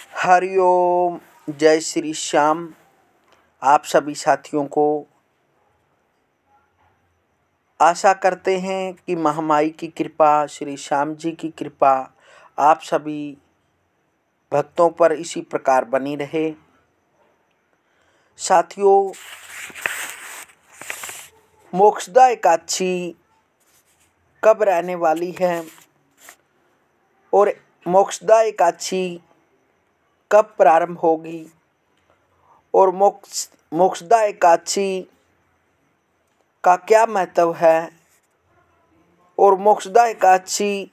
हरिओम। जय श्री श्याम। आप सभी साथियों को आशा करते हैं कि महामाई की कृपा, श्री श्याम जी की कृपा आप सभी भक्तों पर इसी प्रकार बनी रहे। साथियों, मोक्षदा एकादशी कब रहने वाली है और मोक्षदा एकादशी कब प्रारंभ होगी और मोक्षदा एकादशी का क्या महत्व है और मोक्षदा एकादशी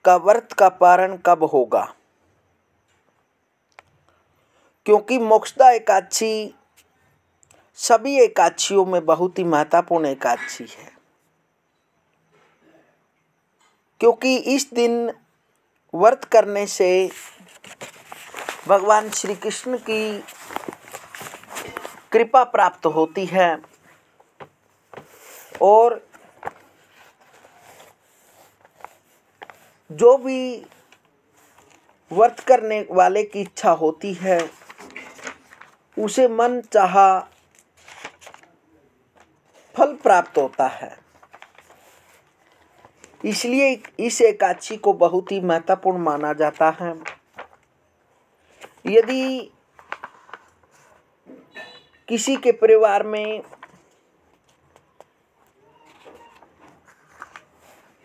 का व्रत का पारण कब होगा, क्योंकि मोक्षदा एकादशी सभी एकादशियों में बहुत ही महत्वपूर्ण एकादशी है। क्योंकि इस दिन व्रत करने से भगवान श्री कृष्ण की कृपा प्राप्त होती है और जो भी व्रत करने वाले की इच्छा होती है उसे मन चाहा फल प्राप्त होता है। इसलिए इस एकादशी को बहुत ही महत्वपूर्ण माना जाता है। यदि किसी के परिवार में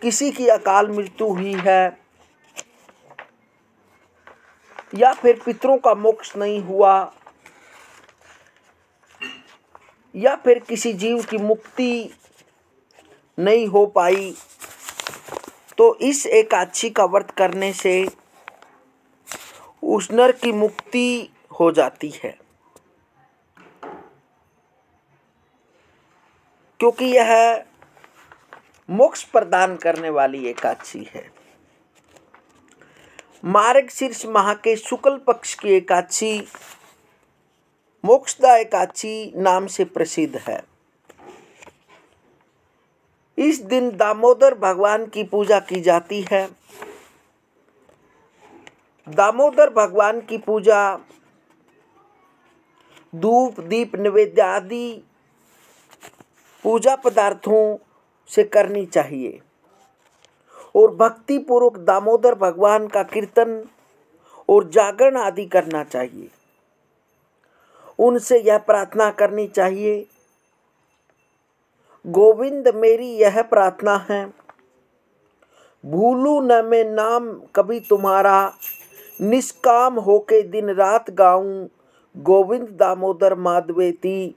किसी की अकाल मृत्यु हुई है या फिर पितरों का मोक्ष नहीं हुआ या फिर किसी जीव की मुक्ति नहीं हो पाई, तो इस एकादशी का व्रत करने से उस नर की मुक्ति हो जाती है। क्योंकि यह मोक्ष प्रदान करने वाली एकादशी है। मार्गशीर्ष माह के शुक्ल पक्ष की एकादशी मोक्षदा एकादशी नाम से प्रसिद्ध है। इस दिन दामोदर भगवान की पूजा की जाती है। दामोदर भगवान की पूजा धूप दीप नैवेद्य आदि पूजा पदार्थों से करनी चाहिए और भक्ति पूर्वक दामोदर भगवान का कीर्तन और जागरण आदि करना चाहिए। उनसे यह प्रार्थना करनी चाहिए, गोविंद मेरी यह प्रार्थना है, भूलू न मैं नाम कभी तुम्हारा, निष्काम होके दिन रात गाऊं, गोविंद दामोदर माधवेती,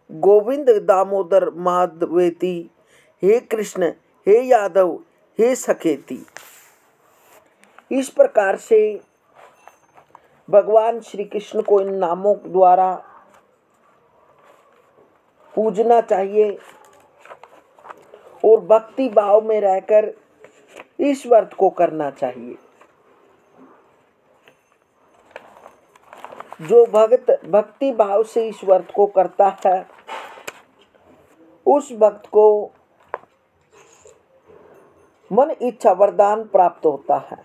गोविंद दामोदर माधवेती, हे कृष्ण हे यादव हे सखेती। इस प्रकार से भगवान श्री कृष्ण को इन नामों द्वारा पूजना चाहिए और भक्ति भाव में रहकर इस व्रत को करना चाहिए। जो भक्त भक्ति भाव से इस व्रत को करता है उस भक्त को मन इच्छा वरदान प्राप्त होता है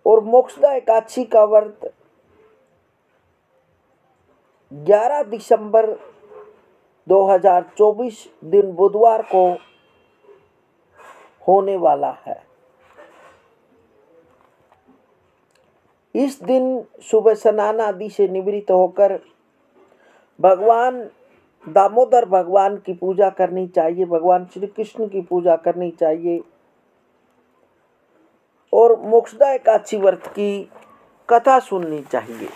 और मोक्षदा एकादशी का व्रत 11 दिसंबर 2024 दिन बुधवार को होने वाला है। इस दिन सुबह स्नान आदि से निवृत्त होकर भगवान दामोदर भगवान की पूजा करनी चाहिए, भगवान श्री कृष्ण की पूजा करनी चाहिए और मोक्षदा एकादशी व्रत की कथा सुननी चाहिए।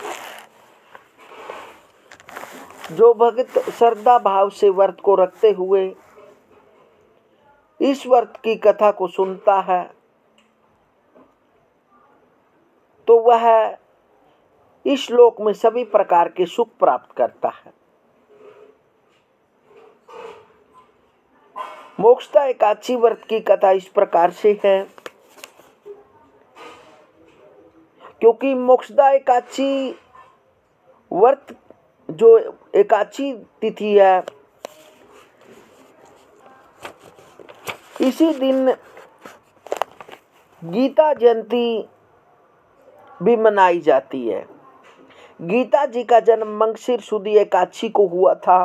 जो भक्त श्रद्धा भाव से व्रत को रखते हुए इस व्रत की कथा को सुनता है तो वह इस लोक में सभी प्रकार के सुख प्राप्त करता है। मोक्षदा एकादशी व्रत की कथा इस प्रकार से है, क्योंकि मोक्षदा एकादशी व्रत जो एकादशी तिथि है इसी दिन गीता जयंती भी मनाई जाती है। गीता जी का जन्म मंगशीर सुद एकादशी को हुआ था।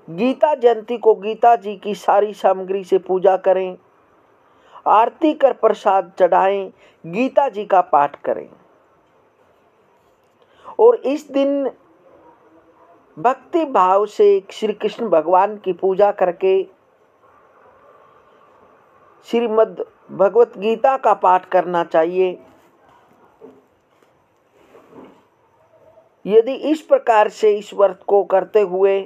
गीता जयंती को गीता जी की सारी सामग्री से पूजा करें, आरती कर प्रसाद चढ़ाएं, गीता जी का पाठ करें और इस दिन भक्ति भाव से श्री कृष्ण भगवान की पूजा करके श्रीमद् भगवत गीता का पाठ करना चाहिए। यदि इस प्रकार से इस व्रत को करते हुए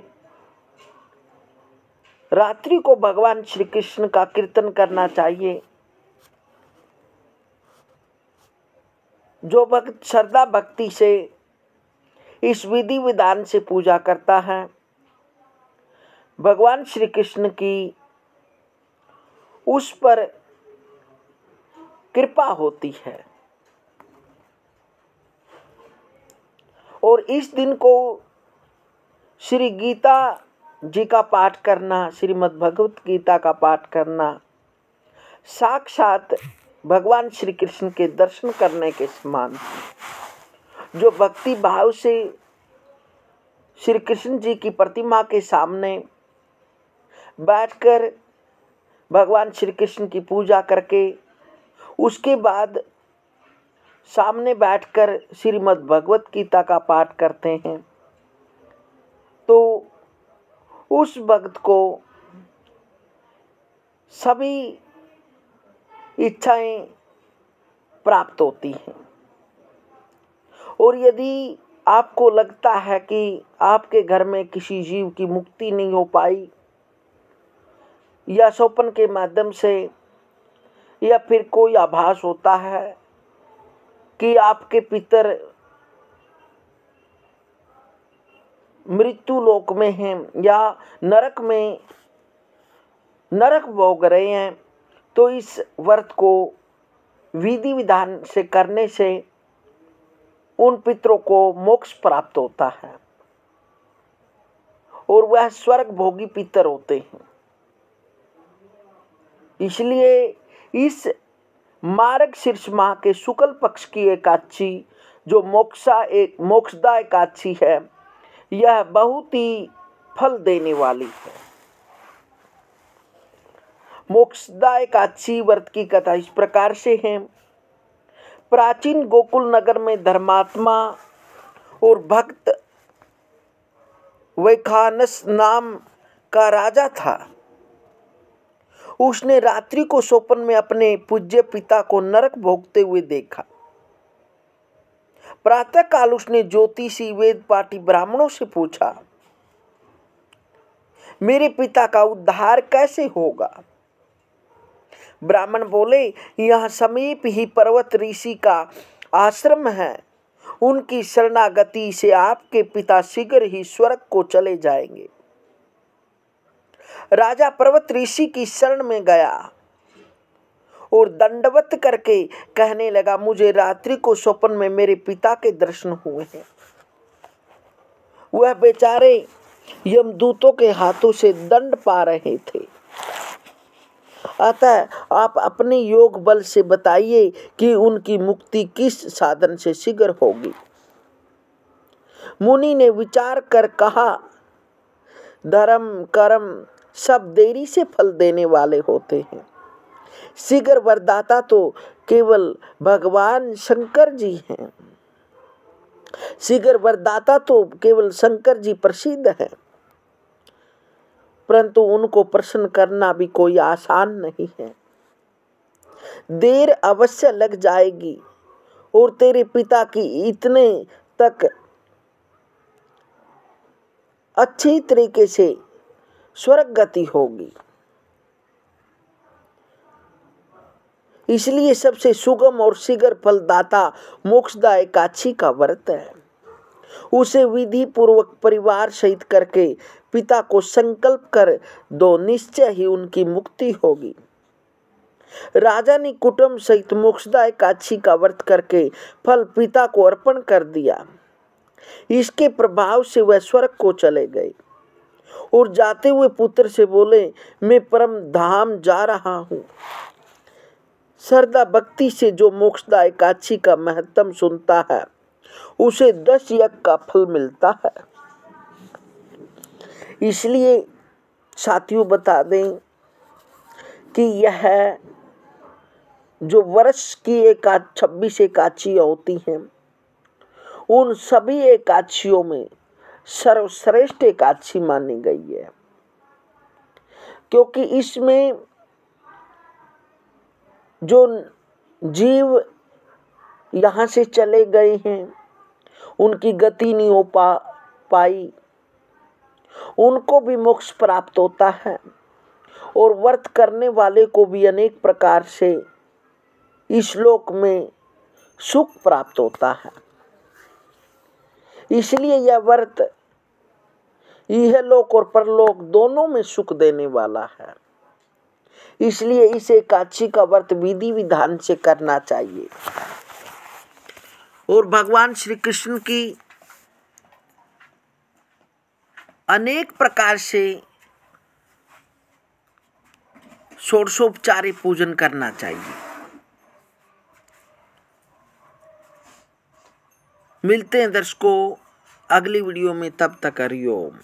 रात्रि को भगवान श्री कृष्ण का कीर्तन करना चाहिए। जो भक्त श्रद्धा भक्ति से इस विधि विधान से पूजा करता है, भगवान श्री कृष्ण की उस पर कृपा होती है। और इस दिन को श्री गीता जी का पाठ करना, श्रीमद् भगवत गीता का पाठ करना, साक्षात भगवान श्री कृष्ण के दर्शन करने के समान। जो भक्ति भाव से श्री कृष्ण जी की प्रतिमा के सामने बैठकर भगवान श्री कृष्ण की पूजा करके उसके बाद सामने बैठकर श्रीमद् भगवत गीता का पाठ करते हैं, तो उस भक्त को सभी इच्छाएं प्राप्त होती हैं। और यदि आपको लगता है कि आपके घर में किसी जीव की मुक्ति नहीं हो पाई, या स्वप्न के माध्यम से, या फिर कोई आभास होता है कि आपके पितर मृत्यु लोक में हैं या नरक में नरक भोग रहे हैं, तो इस व्रत को विधि विधान से करने से उन पितरों को मोक्ष प्राप्त होता है और वह स्वर्ग भोगी पितर होते हैं। इसलिए इस मार्गशीर्ष माह के शुक्ल पक्ष की एकादशी जो मोक्षदा एकादशी है, यह बहुत ही फल देने वाली है। मोक्षदा एकादशी व्रत की कथा इस प्रकार से है। प्राचीन गोकुल नगर में धर्मात्मा और भक्त वैखानस नाम का राजा था। उसने रात्रि को स्वप्न में अपने पूज्य पिता को नरक भोगते हुए देखा। प्रातः काल उसने ज्योतिषी वेद पाठी ब्राह्मणों से पूछा, मेरे पिता का उद्धार कैसे होगा? ब्राह्मण बोले, यहाँ समीप ही पर्वत ऋषि का आश्रम है, उनकी शरणागति से आपके पिता शीघ्र ही स्वर्ग को चले जाएंगे। राजा पर्वत ऋषि की शरण में गया और दंडवत करके कहने लगा, मुझे रात्रि को स्वप्न में मेरे पिता के दर्शन हुए हैं। वह बेचारे यमदूतों के हाथों से दंड पा रहे थे। अतः आप अपने योग बल से बताइए कि उनकी मुक्ति किस साधन से शीघ्र होगी। मुनि ने विचार कर कहा, धर्म कर्म सब देरी से फल देने वाले होते हैं। शीघ्र वरदाता तो केवल भगवान शंकर जी हैं। शीघ्र वरदाता तो केवल शंकर जी प्रसिद्ध हैं, परंतु उनको प्रसन्न करना भी कोई आसान नहीं है। देर अवश्य लग जाएगी और तेरे पिता की इतने तक अच्छी तरीके से स्वर्ग गति होगी। इसलिए सबसे सुगम और शीघ्र फलदाता मोक्षदा एकादशी का व्रत है। उसे विधि पूर्वक परिवार सहित करके पिता को संकल्प कर दो, निश्चय ही उनकी मुक्ति होगी। राजा ने कुटुंब सहित मोक्षदा एकादशी का व्रत करके फल पिता को अर्पण कर दिया। इसके प्रभाव से वह स्वर्ग को चले गए और जाते हुए पुत्र से बोले, मैं परम धाम जा रहा हूँ। श्रद्धा भक्ति से जो मोक्षदा एकादशी का महत्व सुनता है उसे 10 यज्ञ का फल मिलता है। इसलिए साथियों बता दें कि यह जो वर्ष की 26 एकादशियाँ होती हैं, उन सभी एकादशियों में सर्वश्रेष्ठ एकादशी मानी गई है, क्योंकि इसमें जो जीव यहाँ से चले गए हैं, उनकी गति नहीं हो पाई, उनको भी मोक्ष प्राप्त होता है और व्रत करने वाले को भी अनेक प्रकार से इस लोक में सुख प्राप्त होता है। इसलिए यह व्रत यह लोक और परलोक दोनों में सुख देने वाला है। इसलिए इस एकादशी का व्रत विधि विधान से करना चाहिए। और भगवान श्री कृष्ण की अनेक प्रकार से षोडशोपचारी पूजन करना चाहिए। मिलते हैं दर्शकों अगली वीडियो में, तब तक हरि ओम।